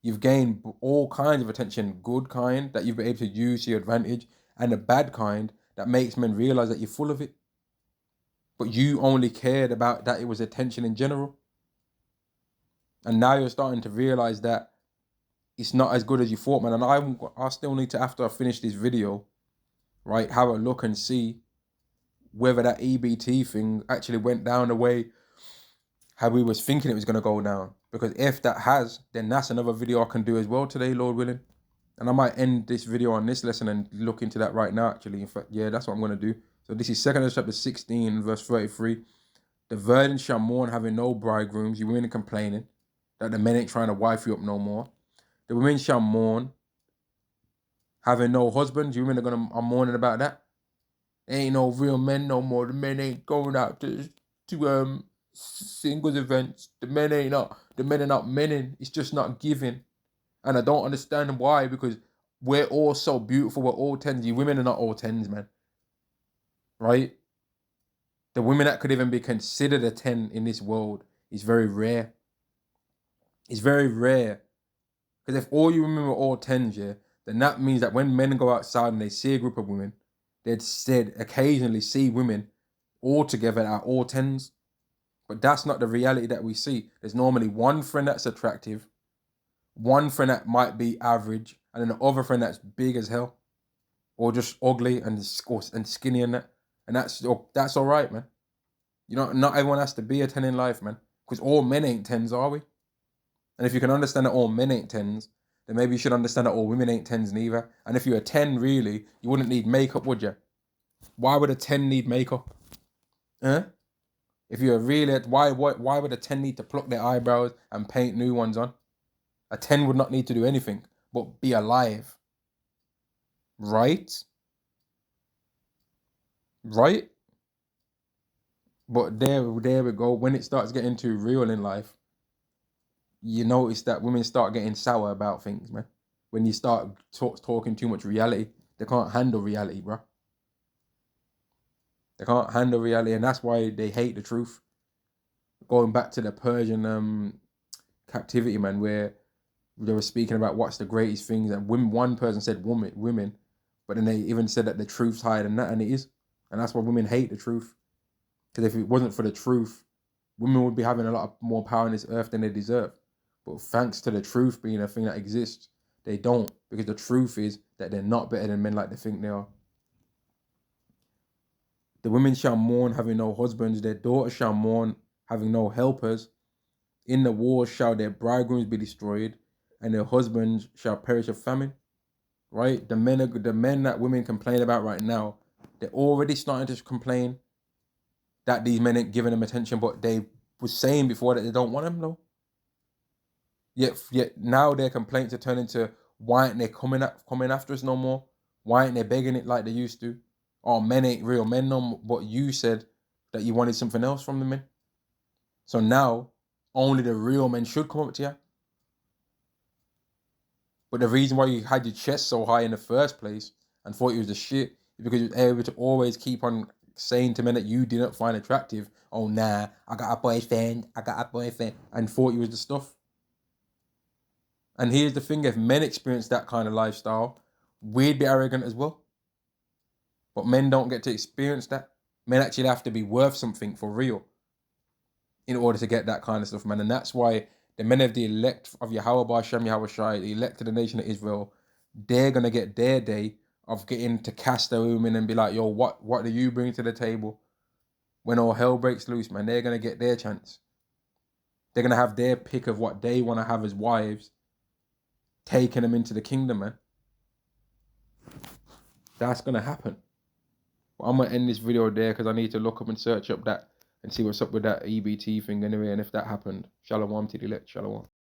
you've gained all kinds of attention, good kind that you've been able to use to your advantage, and the bad kind that makes men realize that you're full of it. But you only cared about that it was attention in general. And now you're starting to realize that it's not as good as you thought, man. And I still need to, after I finish this video, right, have a look and see whether that EBT thing actually went down the way how we was thinking it was going to go down. Because if that has, then that's another video I can do as well today, Lord willing. And I might end this video on this lesson and look into that right now, actually. In fact, yeah, that's what I'm going to do. So So this is 2 chapter 16, verse 33. The virgins shall mourn, having no bridegrooms. You women are complaining that the men ain't trying to wife you up no more. The women shall mourn, having no husbands. You women are mourning about that. There ain't no real men no more. The men ain't going out to singles events. The men are not menning. It's just not giving. And I don't understand why, because we're all so beautiful. We're all tens. You women are not all tens, man. Right? The women that could even be considered a 10 in this world is very rare. It's very rare. Because if all you women were all 10s, yeah, then that means that when men go outside and they see a group of women, they'd occasionally see women all together that are all 10s. But that's not the reality that we see. There's normally one friend that's attractive, one friend that might be average, and then the other friend that's big as hell, or just ugly and skinny and that. And that's all right, man. You know, not everyone has to be a 10 in life, man. Because all men ain't 10s, are we? And if you can understand that all men ain't 10s, then maybe you should understand that all women ain't 10s neither. And if you're a 10, really, you wouldn't need makeup, would you? Why would a 10 need makeup? Huh? If you're really, why would a 10 need to pluck their eyebrows and paint new ones on? A 10 would not need to do anything but be alive. Right? Right? But there we go. When it starts getting too real in life, you notice that women start getting sour about things, man. When you start talking too much reality, they can't handle reality, bro. They can't handle reality, and that's why they hate the truth. Going back to the Persian captivity, man, where they were speaking about what's the greatest things, and one person said women, but then they even said that the truth's higher than that, and it is. And that's why women hate the truth. Because if it wasn't for the truth, women would be having a lot more power on this earth than they deserve. But thanks to the truth being a thing that exists, they don't. Because the truth is that they're not better than men like they think they are. The women shall mourn, having no husbands. Their daughters shall mourn, having no helpers. In the war shall their bridegrooms be destroyed, and their husbands shall perish of famine. Right? The men that women complain about right now, they're already starting to complain that these men ain't giving them attention, but they was saying before that they don't want them, though. Yet now their complaints are turning to, why aren't they coming after us no more? Why aren't they begging it like they used to? Oh, men ain't real men no more. But you said that you wanted something else from the men. So now only the real men should come up to you. But the reason why you had your chest so high in the first place and thought you was the shit is because you were able to always keep on saying to men that you didn't find attractive, oh nah, I got a boyfriend, and thought you was the stuff. And here's the thing, if men experience that kind of lifestyle, we'd be arrogant as well. But men don't get to experience that. Men actually have to be worth something for real in order to get that kind of stuff, man. And that's why the men of the elect of Yahweh Ba'Shem Yahweh Shai, the elect of the nation of Israel, they're going to get their day of getting to cast their women and be like, yo, what do you bring to the table? When all hell breaks loose, man, they're going to get their chance. They're going to have their pick of what they want to have as wives, taking them into the kingdom, man. That's going to happen. But I'm going to end this video there because I need to look up and search up that and see what's up with that EBT thing anyway. And if that happened, Shalom to the elect, Shalom.